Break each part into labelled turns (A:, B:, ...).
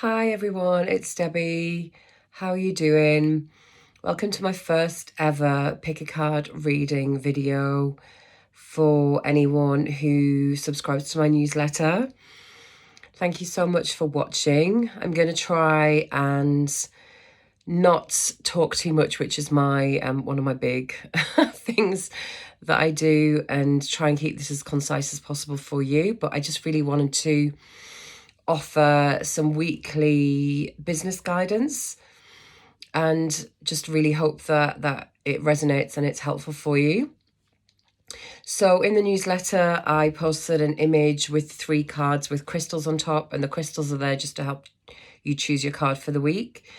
A: Hi everyone, it's Debbie. How are you doing? Welcome to my first ever pick a card reading video for anyone who subscribes to my newsletter. Thank you so much for watching. I'm going to try and not talk too much, which is my one of my big things that I do, and try and keep this as concise as possible for you. But I just really wanted to offer some weekly business guidance and just really hope that it resonates and it's helpful for you. So in the newsletter, I posted an image with 3 cards with crystals on top, and the crystals are there just to help you choose your card for the week.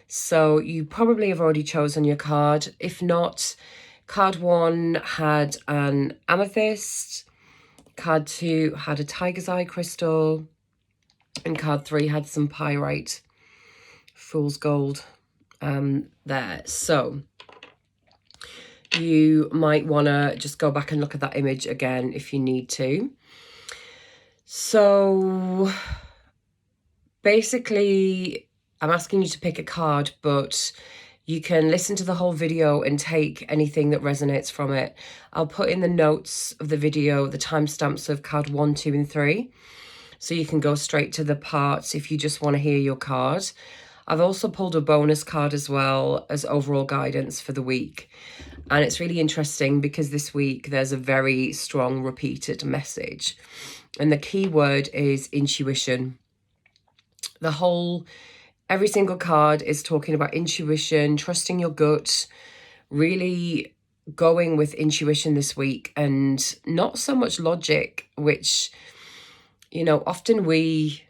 A: So you probably have already chosen your card. If not, card 1 had an amethyst, card 2 had a tiger's eye crystal, and card 3 had some pyrite, fool's gold there. So you might want to just go back and look at that image again if you need to. So basically, I'm asking you to pick a card, but you can listen to the whole video and take anything that resonates from it. I'll put in the notes of the video the timestamps of card 1, 2, and 3. So you can go straight to the parts if you just want to hear your card. I've also pulled a bonus card as well as overall guidance for the week. And it's really interesting because this week there's a very strong repeated message. And the key word is intuition. Every single card is talking about intuition, trusting your gut, really going with intuition this week, and not so much logic, which, you know, often we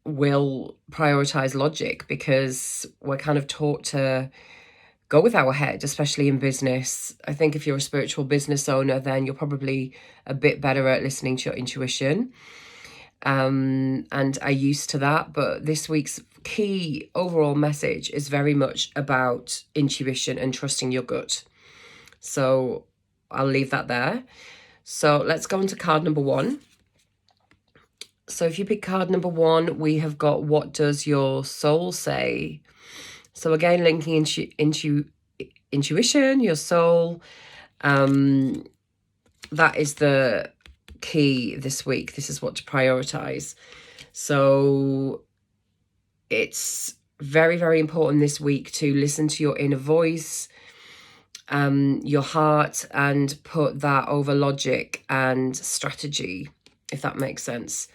A: will prioritize logic because we're kind of taught to go with our head, especially in business. I think if you're a spiritual business owner, then you're probably a bit better at listening to your intuition. And I'm used to that. But this week's key overall message is very much about intuition and trusting your gut. So I'll leave that there. So let's go into card number 1. So if you pick card number 1, we have got what does your soul say? So again, linking intuition, your soul, that is the key this week. This is what to prioritize. So it's very, very important this week to listen to your inner voice, your heart, and put that over logic and strategy, if that makes sense.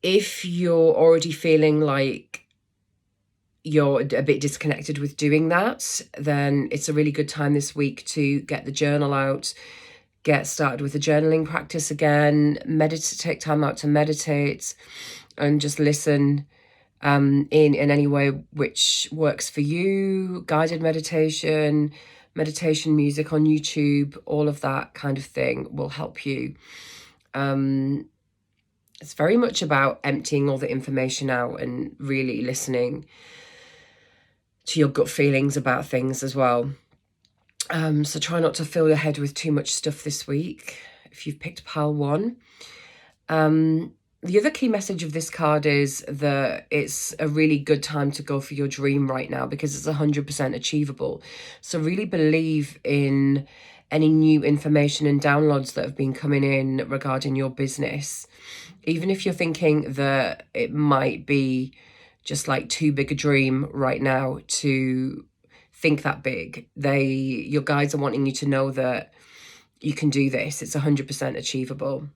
A: If you're already feeling like you're a bit disconnected with doing that, then it's a really good time this week to get the journal out, get started with the journaling practice again, take time out to meditate, and just listen in any way which works for you. Guided meditation music on YouTube, all of that kind of thing will help you. It's very much about emptying all the information out and really listening to your gut feelings about things as well. So try not to fill your head with too much stuff this week if you've picked pile 1. The other key message of this card is that it's a really good time to go for your dream right now because it's 100% achievable. So really believe in any new information and downloads that have been coming in regarding your business. Even if you're thinking that it might be just like too big a dream right now to think that big, your guides are wanting you to know that you can do this. It's 100% achievable.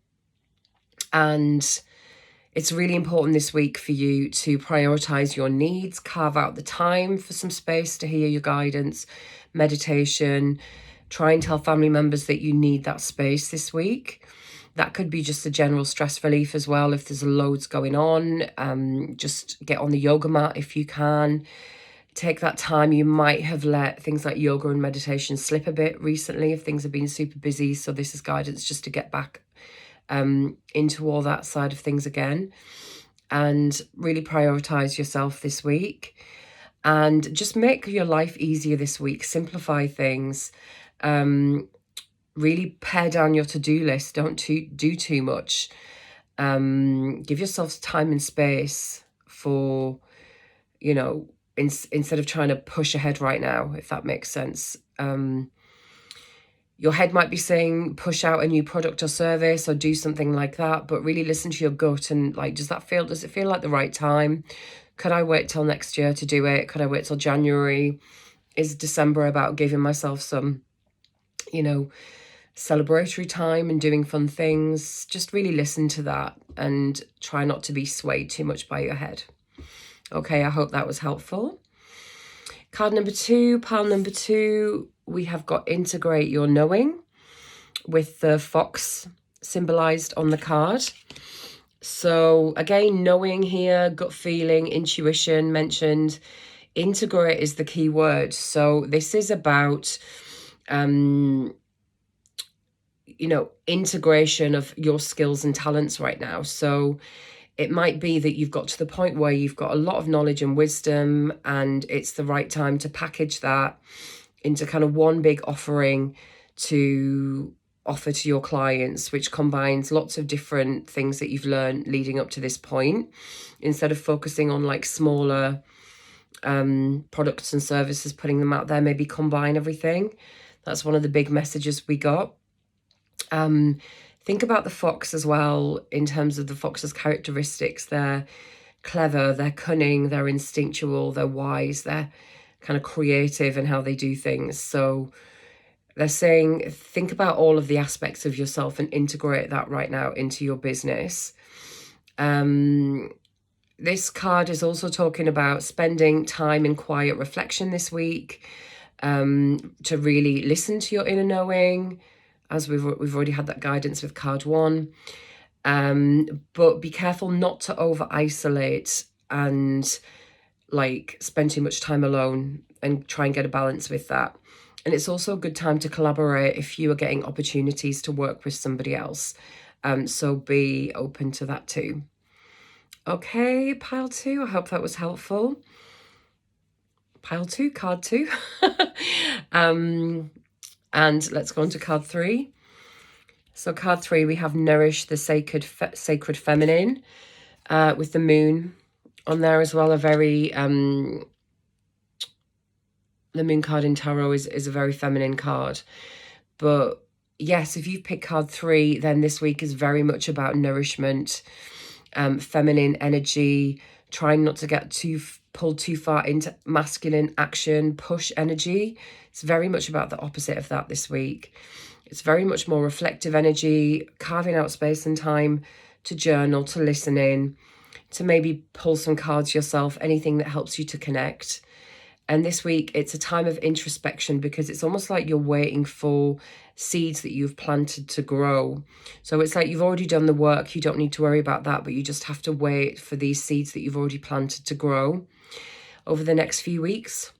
A: And it's really important this week for you to prioritize your needs, carve out the time for some space to hear your guidance, meditation. Try and tell family members that you need that space this week. That could be just a general stress relief as well. If there's loads going on, just get on the yoga mat if you can. Take that time. You might have let things like yoga and meditation slip a bit recently if things have been super busy. So this is guidance just to get back into all that side of things again, and really prioritize yourself this week, and just make your life easier this week. Simplify things. Really pare down your to-do list. Don't do too much. Give yourself time and space for, you know, instead of trying to push ahead right now, if that makes sense. Your head might be saying push out a new product or service or do something like that, but really listen to your gut and like, does it feel like the right time? Could I wait till next year to do it? Could I wait till January? Is December about giving myself some, you know, celebratory time and doing fun things? Just really listen to that and try not to be swayed too much by your head. Okay, I hope that was helpful. Card number 2, pile number 2, we have got integrate your knowing with the fox symbolized on the card. So again, knowing here, gut feeling, intuition mentioned. Integrate is the key word. So this is about, you know, integration of your skills and talents right now. So it might be that you've got to the point where you've got a lot of knowledge and wisdom, and it's the right time to package that into kind of one big offering to offer to your clients, which combines lots of different things that you've learned leading up to this point. Instead of focusing on like smaller products and services, putting them out there, maybe combine everything. That's one of the big messages we got. Think about the fox as well in terms of the fox's characteristics. They're clever, they're cunning, they're instinctual, they're wise, they're kind of creative in how they do things. So they're saying, think about all of the aspects of yourself and integrate that right now into your business. This card is also talking about spending time in quiet reflection this week, to really listen to your inner knowing, as we've already had that guidance with card 1. But be careful not to over-isolate and like spend too much time alone, and try and get a balance with that. And it's also a good time to collaborate if you are getting opportunities to work with somebody else. So be open to that too. Okay, pile 2, I hope that was helpful. Pile 2, card 2. And let's go on to card 3. So card 3, we have nourish the sacred feminine, with the moon on there as well. A very, the moon card in tarot is a very feminine card. But yes, if you've picked card 3, then this week is very much about nourishment, feminine energy, trying not to get pulled too far into masculine action, push energy. It's very much about the opposite of that this week. It's very much more reflective energy, carving out space and time to journal, to listen in, to maybe pull some cards yourself, anything that helps you to connect. And this week, it's a time of introspection, because it's almost like you're waiting for seeds that you've planted to grow. So it's like you've already done the work. You don't need to worry about that, but you just have to wait for these seeds that you've already planted to grow over the next few weeks.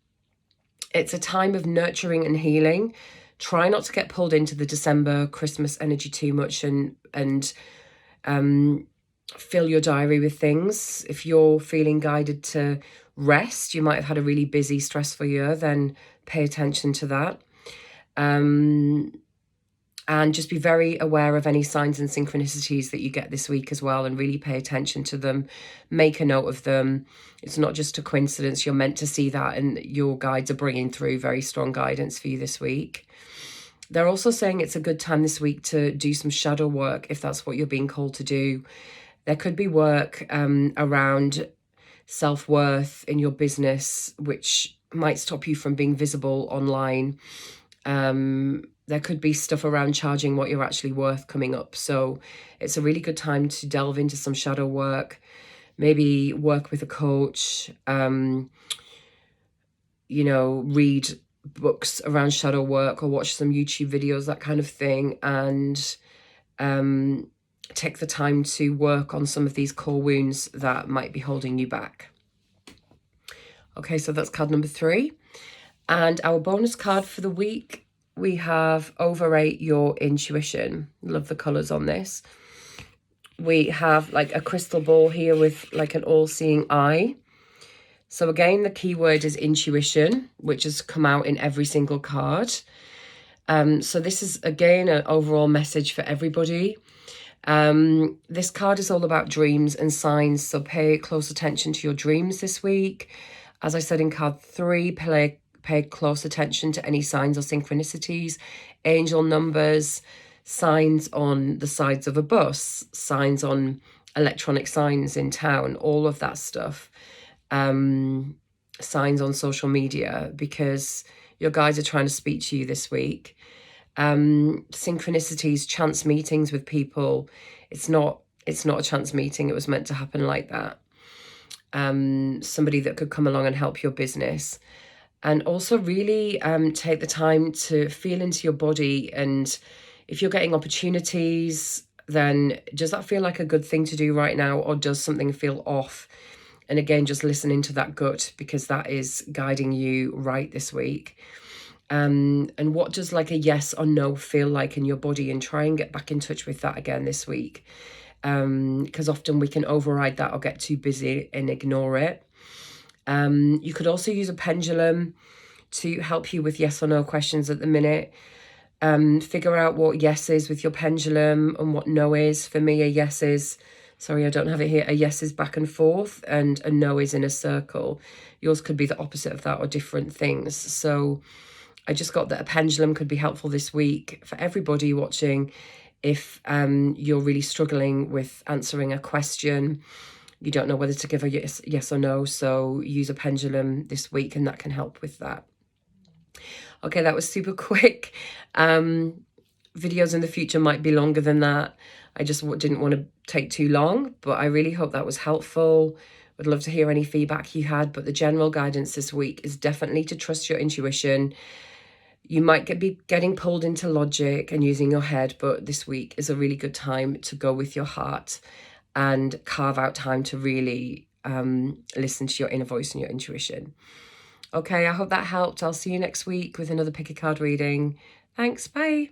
A: It's a time of nurturing and healing. Try not to get pulled into the December Christmas energy too much and fill your diary with things. If you're feeling guided to rest, you might have had a really busy, stressful year, then pay attention to that. And just be very aware of any signs and synchronicities that you get this week as well, and really pay attention to them. Make a note of them. It's not just a coincidence. You're meant to see that, and your guides are bringing through very strong guidance for you this week. They're also saying it's a good time this week to do some shadow work, if that's what you're being called to do. There could be work around self-worth in your business, which might stop you from being visible online. There could be stuff around charging what you're actually worth coming up. So it's a really good time to delve into some shadow work, maybe work with a coach, you know, read books around shadow work or watch some YouTube videos, that kind of thing. And take the time to work on some of these core wounds that might be holding you back. Okay, so that's card number 3. And our bonus card for the week, we have overrate your intuition. Love the colours on this. We have like a crystal ball here with like an all-seeing eye. So again, the key word is intuition, which has come out in every single card. So this is, again, an overall message for everybody. This card is all about dreams and signs, so pay close attention to your dreams this week. As I said in card 3, pay close attention to any signs or synchronicities, angel numbers, signs on the sides of a bus, signs on electronic signs in town, all of that stuff. Signs on social media, because your guides are trying to speak to you this week. Synchronicities, chance meetings with people. It's not a chance meeting. It was meant to happen like that. Somebody that could come along and help your business. And also really take the time to feel into your body. And if you're getting opportunities, then does that feel like a good thing to do right now, or does something feel off? And again, just listening to that gut, because that is guiding you right this week. And what does like a yes or no feel like in your body, and try and get back in touch with that again this week. Because often we can override that or get too busy and ignore it. You could also use a pendulum to help you with yes or no questions at the minute. Figure out what yes is with your pendulum and what no is. For me, a yes is, sorry, I don't have it here. A yes is back and forth, and a no is in a circle. Yours could be the opposite of that, or different things. So I just got that a pendulum could be helpful this week for everybody watching. If you're really struggling with answering a question, you don't know whether to give a yes or no, so use a pendulum this week, and that can help with that. Okay, that was super quick. Videos in the future might be longer than that. I just didn't want to take too long, but I really hope that was helpful. Would love to hear any feedback you had, but the general guidance this week is definitely to trust your intuition. You might be getting pulled into logic and using your head, but this week is a really good time to go with your heart and carve out time to really listen to your inner voice and your intuition. Okay, I hope that helped. I'll see you next week with another pick a card reading. Thanks, bye.